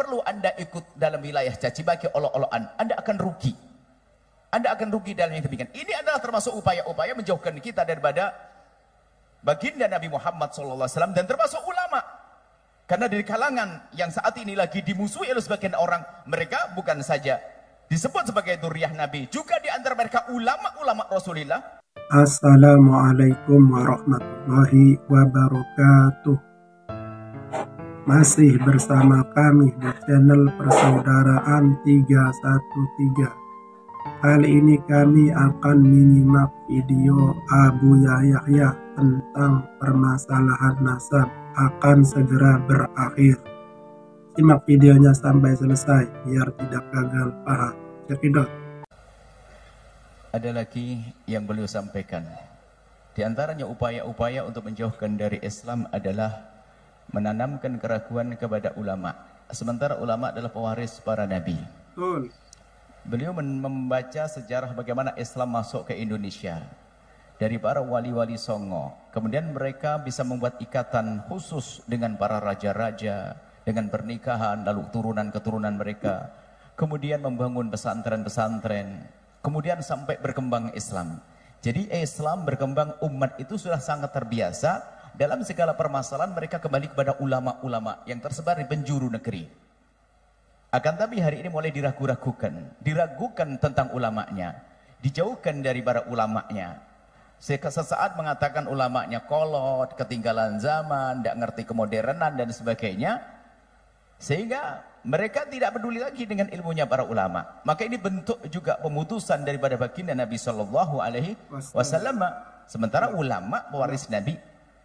perlu Anda ikut dalam wilayah caci maki, olok-olokan. Anda akan rugi. Anda akan rugi dalam yang demikian. Ini adalah termasuk upaya-upaya menjauhkan kita daripada baginda Nabi Muhammad SAW dan termasuk ulama. Karena dari kalangan yang saat ini lagi dimusuhi oleh sebagian orang, mereka bukan saja disebut sebagai dzurriyyah Nabi, juga di antara mereka ulama-ulama Rasulullah. Assalamualaikum warahmatullahi wabarakatuh. Masih bersama kami di channel Persaudaraan 313. Kali ini kami akan menyimak video Abu Yahya tentang permasalahan nasab akan segera berakhir. Simak videonya sampai selesai biar tidak gagal paham. Cekidot. Ada lagi yang beliau sampaikan. Di antaranya upaya-upaya untuk menjauhkan dari Islam adalah menanamkan keraguan kepada ulama. Sementara ulama adalah pewaris para nabi. Betul. Beliau membaca sejarah bagaimana Islam masuk ke Indonesia dari para wali-wali Songo. Kemudian mereka bisa membuat ikatan khusus dengan para raja-raja, dengan pernikahan, lalu turunan-keturunan mereka. Kemudian membangun pesantren-pesantren. Kemudian sampai berkembang Islam. Jadi Islam berkembang, umat itu sudah sangat terbiasa dalam segala permasalahan mereka kembali kepada ulama-ulama yang tersebar di penjuru negeri. Akan tapi hari ini mulai diragukan tentang ulamanya, dijauhkan dari para ulamanya. Sesaat mengatakan ulamanya kolot, ketinggalan zaman, tidak ngerti kemodernan dan sebagainya. Sehingga mereka tidak peduli lagi dengan ilmunya para ulama. Maka ini bentuk juga pemutusan daripada baginda Nabi Shallallahu Alaihi Wasallam. Sementara ulama pewaris Nabi,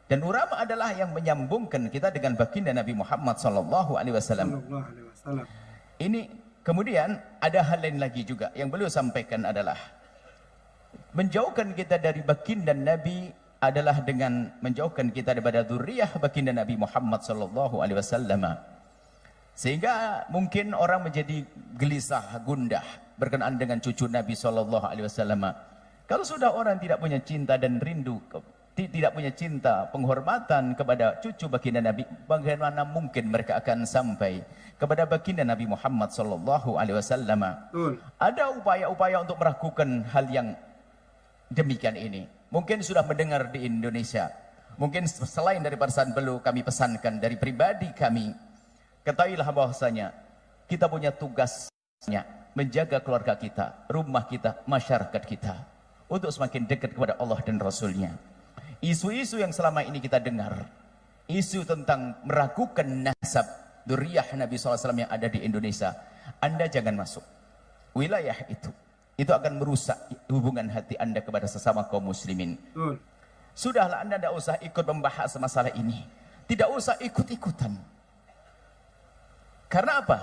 dan ulama adalah yang menyambungkan kita dengan baginda Nabi Muhammad Shallallahu Alaihi Wasallam. Ini kemudian ada hal lain lagi juga yang beliau sampaikan adalah menjauhkan kita dari baginda Nabi adalah dengan menjauhkan kita daripada dzurriyyah baginda Nabi Muhammad Shallallahu Alaihi Wasallam. Sehingga mungkin orang menjadi gelisah, gundah berkenaan dengan cucu Nabi Shallallahu Alaihi Wasallam. Kalau sudah orang tidak punya cinta dan rindu, tidak punya cinta, penghormatan kepada cucu baginda Nabi, bagaimana mungkin mereka akan sampai kepada baginda Nabi Muhammad Shallallahu Alaihi Wasallam? Ada upaya-upaya untuk meragukan hal yang demikian ini. Mungkin sudah mendengar di Indonesia. Mungkin selain dari pesan beliau kami pesankan dari pribadi kami. Ketahuilah bahwasanya kita punya tugasnya menjaga keluarga kita, rumah kita, masyarakat kita untuk semakin dekat kepada Allah dan Rasulnya. Isu-isu yang selama ini kita dengar, isu tentang meragukan nasab dzurriyyah Nabi SAW yang ada di Indonesia, Anda jangan masuk wilayah itu. Itu akan merusak hubungan hati Anda kepada sesama kaum muslimin. Sudahlah, Anda tidak usah ikut membahas masalah ini. Tidak usah ikut-ikutan. Karena apa?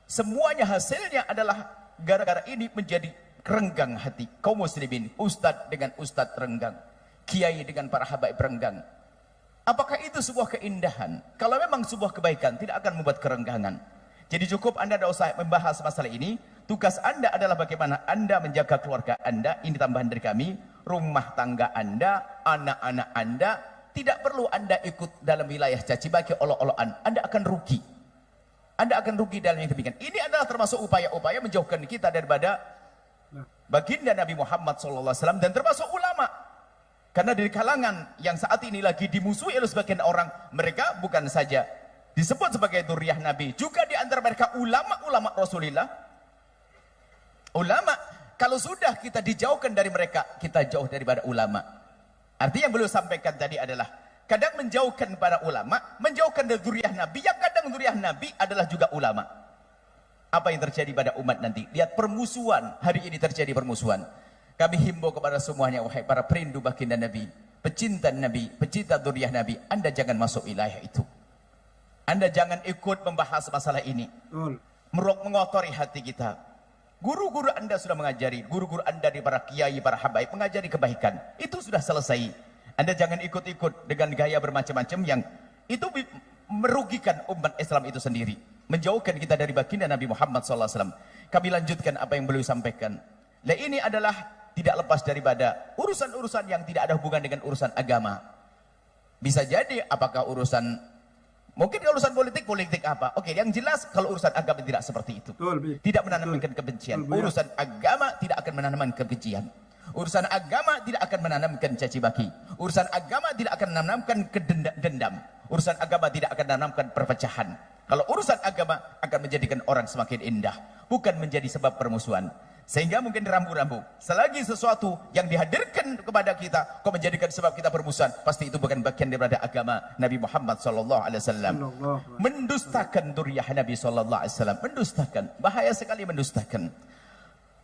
Semuanya hasilnya adalah gara-gara ini menjadi renggang hati kaum muslimin. Ustadz dengan ustadz renggang, kiai dengan para habaib renggang. Apakah itu sebuah keindahan? Kalau memang sebuah kebaikan, tidak akan membuat kerenggangan. Jadi cukup Anda tidak usah membahas masalah ini. Tugas Anda adalah bagaimana Anda menjaga keluarga Anda. Ini tambahan dari kami. Rumah tangga Anda, anak-anak Anda. Tidak perlu Anda ikut dalam wilayah caci maki, olok-olokan. Anda akan rugi. Anda akan rugi dalam yang demikian. Ini adalah termasuk upaya-upaya menjauhkan kita daripada baginda Nabi Muhammad SAW dan termasuk ulama. Karena dari kalangan yang saat ini lagi dimusuhi oleh sebagian orang, mereka bukan saja disebut sebagai dzurriyyah Nabi, juga di antara mereka ulama-ulama Rasulullah. Ulama, kalau sudah kita dijauhkan dari mereka, kita jauh daripada ulama. Artinya yang beliau sampaikan tadi adalah kadang menjauhkan para ulama, menjauhkan dari dzurriyyah Nabi, yang kadang dzurriyyah Nabi adalah juga ulama. Apa yang terjadi pada umat nanti? Lihat permusuhan, hari ini terjadi permusuhan. Kami himbau kepada semuanya, wahai para perindu baginda Nabi, pecinta Nabi, pecinta dzurriyyah Nabi, Anda jangan masuk wilayah itu. Anda jangan ikut membahas masalah ini. Mengotori hati kita. Guru-guru Anda sudah mengajari, guru-guru Anda di para kiai, para habaib mengajari kebaikan. Itu sudah selesai. Anda jangan ikut-ikut dengan gaya bermacam-macam yang itu merugikan umat Islam itu sendiri. Menjauhkan kita dari baginda Nabi Muhammad SAW. Kami lanjutkan apa yang beliau sampaikan. Nah, ini adalah tidak lepas daripada urusan-urusan yang tidak ada hubungan dengan urusan agama. Bisa jadi apakah urusan Mungkin kalau urusan politik, politik apa? Oke, yang jelas kalau urusan agama tidak seperti itu. Tidak menanamkan kebencian. Urusan agama tidak akan menanamkan kebencian. Urusan agama tidak akan menanamkan caci maki. Urusan agama tidak akan menanamkan dendam. Urusan agama tidak akan menanamkan perpecahan. Kalau urusan agama akan menjadikan orang semakin indah, bukan menjadi sebab permusuhan. Sehingga mungkin rambu-rambu, selagi sesuatu yang dihadirkan kepada kita kok menjadikan sebab kita bermusuhan, pasti itu bukan bagian daripada agama Nabi Muhammad SAW. Mendustakan duriyah Nabi SAW, mendustakan, bahaya sekali mendustakan.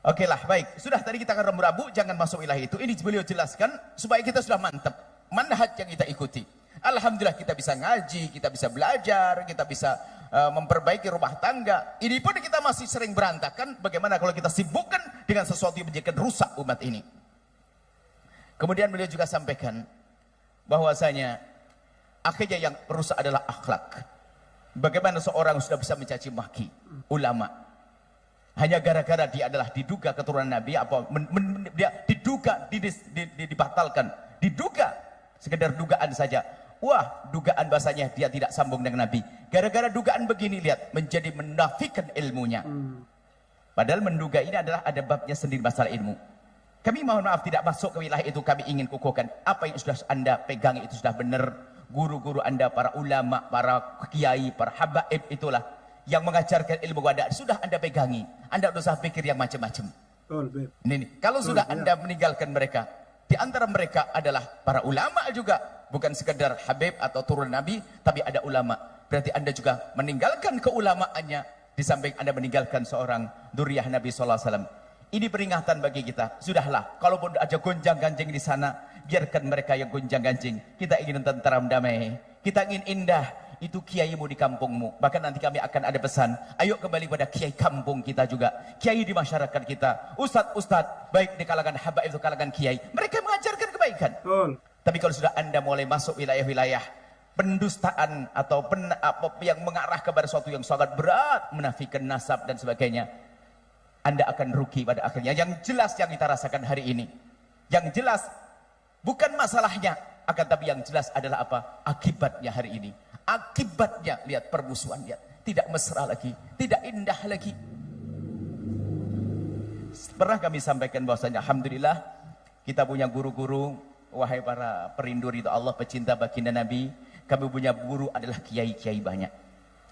Oke lah, baik, sudah tadi kita akan rambu-rambu, jangan masuk wilayah itu. Ini beliau jelaskan supaya kita sudah mantap manhaj yang kita ikuti. Alhamdulillah kita bisa ngaji, kita bisa belajar, kita bisa memperbaiki rumah tangga. Ini pun kita masih sering berantakan. Bagaimana kalau kita sibukkan dengan sesuatu yang menjadikan rusak umat ini? Kemudian beliau juga sampaikan bahwasanya akhirnya yang rusak adalah akhlak. Bagaimana seorang sudah bisa mencaci maki ulama hanya gara-gara dia adalah diduga keturunan Nabi, apa dia diduga dibatalkan, diduga sekedar dugaan saja. Wah, dugaan bahasanya dia tidak sambung dengan Nabi. Gara-gara dugaan begini, lihat, menjadi menafikan ilmunya. Padahal menduga ini adalah ada babnya sendiri masalah ilmu. Kami mohon maaf tidak masuk ke wilayah itu, kami ingin kukuhkan. Apa yang sudah Anda pegang itu sudah benar. Guru-guru Anda, para ulama, para kiai, para habaib itulah yang mengajarkan ilmu kepada sudah Anda pegangi. Anda tidak usah pikir yang macam-macam. Ini, kalau sudah Anda meninggalkan mereka, di antara mereka adalah para ulama juga. Bukan sekedar Habib atau turun Nabi, tapi ada ulama. Berarti Anda juga meninggalkan keulamaannya, di samping Anda meninggalkan seorang duriyah Nabi SAW. Ini peringatan bagi kita. Sudahlah, kalaupun ada gonjang-ganjing di sana, biarkan mereka yang gonjang-ganjing. Kita ingin tentram damai, kita ingin indah. Itu kiaimu di kampungmu. Bahkan nanti kami akan ada pesan, ayo kembali pada kiai kampung kita juga, kiai di masyarakat kita, ustadz-ustadz baik di kalangan habaib itu kalangan kiai, mereka mengajarkan kebaikan. Tapi kalau sudah Anda mulai masuk wilayah-wilayah pendustaan atau yang mengarah kepada sesuatu yang sangat berat, menafikan nasab dan sebagainya, Anda akan rugi pada akhirnya. Yang jelas yang kita rasakan hari ini, yang jelas bukan masalahnya, akan tapi yang jelas adalah apa? Akibatnya hari ini. Akibatnya, lihat permusuhan, lihat, tidak mesra lagi, tidak indah lagi. Pernah kami sampaikan bahwasanya alhamdulillah kita punya guru-guru. Wahai para perindu ridha Allah, pecinta baginda Nabi, kami punya guru adalah kiai-kiai banyak.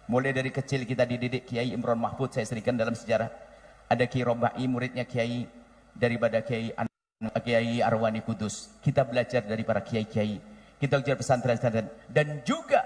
Mulai dari kecil kita dididik Kiai Imron Mahfud, saya serikan dalam sejarah. Ada Kiai Robai, muridnya Kiai daripada Kiai Arwani Kudus. Kita belajar dari para kiai-kiai, kita belajar pesantren-pesantren, dan juga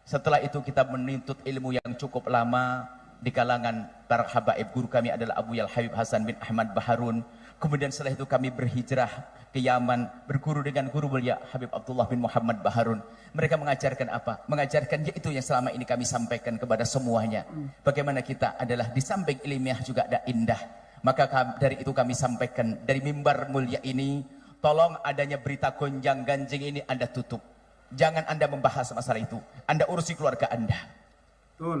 setelah itu kita menuntut ilmu yang cukup lama di kalangan para habaib. Guru kami adalah Abu Yal Habib Hasan bin Ahmad Baharun. Kemudian setelah itu kami berhijrah ke Yaman, berguru dengan guru mulia Habib Abdullah bin Muhammad Baharun. Mereka mengajarkan apa? Mengajarkan yaitu yang selama ini kami sampaikan kepada semuanya. Bagaimana kita adalah di samping ilmiah juga ada indah. Maka dari itu kami sampaikan dari mimbar mulia ini, tolong adanya berita gonjang-ganjing ini Anda tutup. Jangan Anda membahas masalah itu. Anda urusi keluarga Anda.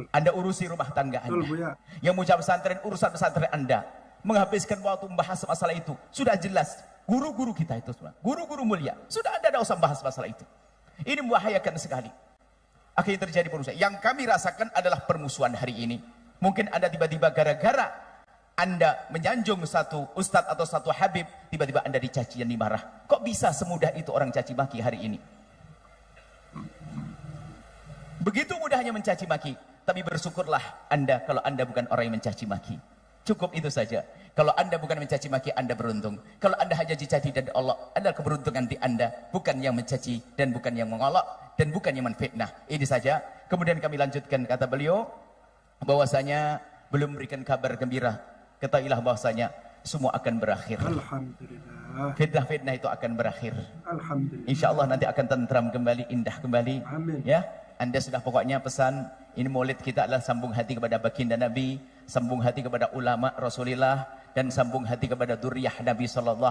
Anda urusi rumah tangga Anda. Yang mengucap pesantren, urusan pesantren Anda. Menghabiskan waktu membahas masalah itu sudah jelas. Guru-guru kita itu semua, guru-guru mulia, sudah ada usah bahas masalah itu. Ini membahayakan sekali. Akhirnya terjadi permusuhan. Yang kami rasakan adalah permusuhan hari ini. Mungkin Anda tiba-tiba gara-gara Anda menyanjung satu ustadz atau satu habib, tiba-tiba Anda dicaci dan dimarah. Kok bisa semudah itu orang caci maki hari ini? Begitu mudahnya mencaci maki. Tapi bersyukurlah Anda kalau Anda bukan orang yang mencaci maki. Cukup itu saja. Kalau Anda bukan mencaci maki, Anda beruntung. Kalau Anda hanya dicaci dari Allah, adalah keberuntungan di Anda, bukan yang mencaci dan bukan yang mengolok dan bukan yang menfitnah. Ini saja. Kemudian kami lanjutkan, kata beliau bahwasanya belum memberikan kabar gembira. Ketahuilah bahwasanya semua akan berakhir. Alhamdulillah. Fitnah-fitnah itu akan berakhir. Alhamdulillah. Insya Allah nanti akan tentram kembali, indah kembali. Amin. Ya, Anda sudah pokoknya pesan. Ini maulid kita adalah sambung hati kepada baginda Nabi, sambung hati kepada ulama Rasulullah, dan sambung hati kepada duriyah Nabi SAW.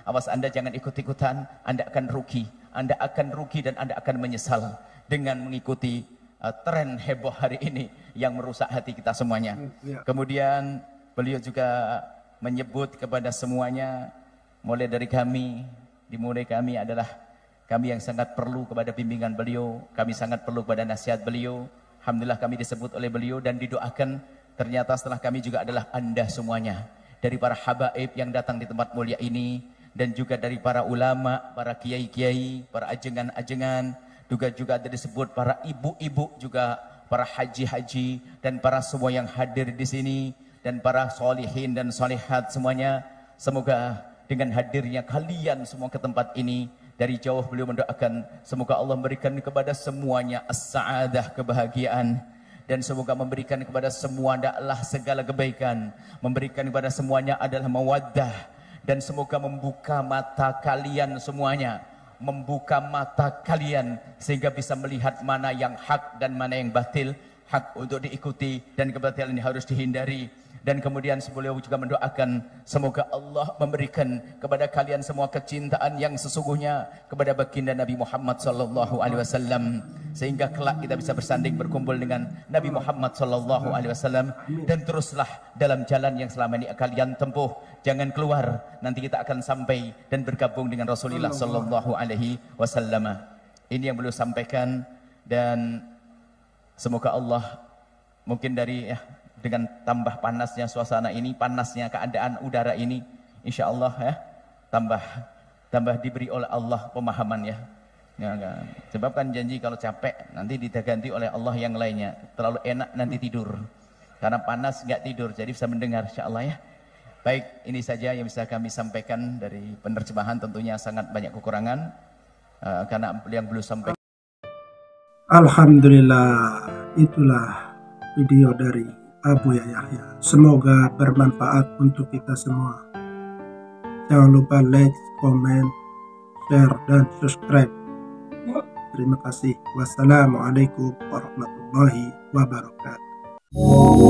Awas Anda jangan ikut-ikutan, Anda akan rugi. Anda akan rugi dan Anda akan menyesal dengan mengikuti tren heboh hari ini yang merusak hati kita semuanya. Kemudian beliau juga menyebut kepada semuanya, mulai dari kami, dimulai kami adalah Kami yang sangat perlu kepada bimbingan beliau, kami sangat perlu kepada nasihat beliau. Alhamdulillah kami disebut oleh beliau dan didoakan. Ternyata setelah kami juga adalah Anda semuanya. Dari para habaib yang datang di tempat mulia ini. Dan juga dari para ulama, para kiai-kiai, para ajengan-ajengan. Juga ada disebut para ibu-ibu juga, para haji-haji. Dan para semua yang hadir di sini. Dan para solihin dan solihat semuanya. Semoga dengan hadirnya kalian semua ke tempat ini. Dari jauh beliau mendoakan. Semoga Allah memberikan kepada semuanya as-sa'adah, kebahagiaan. Dan semoga memberikan kepada semua adalah segala kebaikan. Memberikan kepada semuanya adalah mawaddah. Dan semoga membuka mata kalian semuanya. Membuka mata kalian. Sehingga bisa melihat mana yang hak dan mana yang batil. Hak untuk diikuti dan kebatilan ini harus dihindari. Dan kemudian beliau juga mendoakan semoga Allah memberikan kepada kalian semua kecintaan yang sesungguhnya kepada baginda Nabi Muhammad sallallahu alaihi wasallam sehingga kelak kita bisa bersanding berkumpul dengan Nabi Muhammad sallallahu alaihi wasallam dan teruslah dalam jalan yang selama ini kalian tempuh. Jangan keluar, nanti kita akan sampai dan bergabung dengan Rasulullah sallallahu alaihi wasallam. Ini yang beliau sampaikan dan semoga Allah mungkin dari dengan tambah panasnya suasana ini, panasnya keadaan udara ini, insya Allah tambah diberi oleh Allah pemahaman ya. Sebab kan janji kalau capek nanti diganti oleh Allah yang lainnya. Terlalu enak nanti tidur. Karena panas nggak tidur, jadi bisa mendengar insya Allah ya. Baik, ini saja yang bisa kami sampaikan dari penerjemahan. Tentunya sangat banyak kekurangan karena yang belum sampai. Alhamdulillah, itulah video dari Abu Yahya. Semoga bermanfaat untuk kita semua. Jangan lupa like, komen, share, dan subscribe. Terima kasih. Wassalamualaikum warahmatullahi wabarakatuh.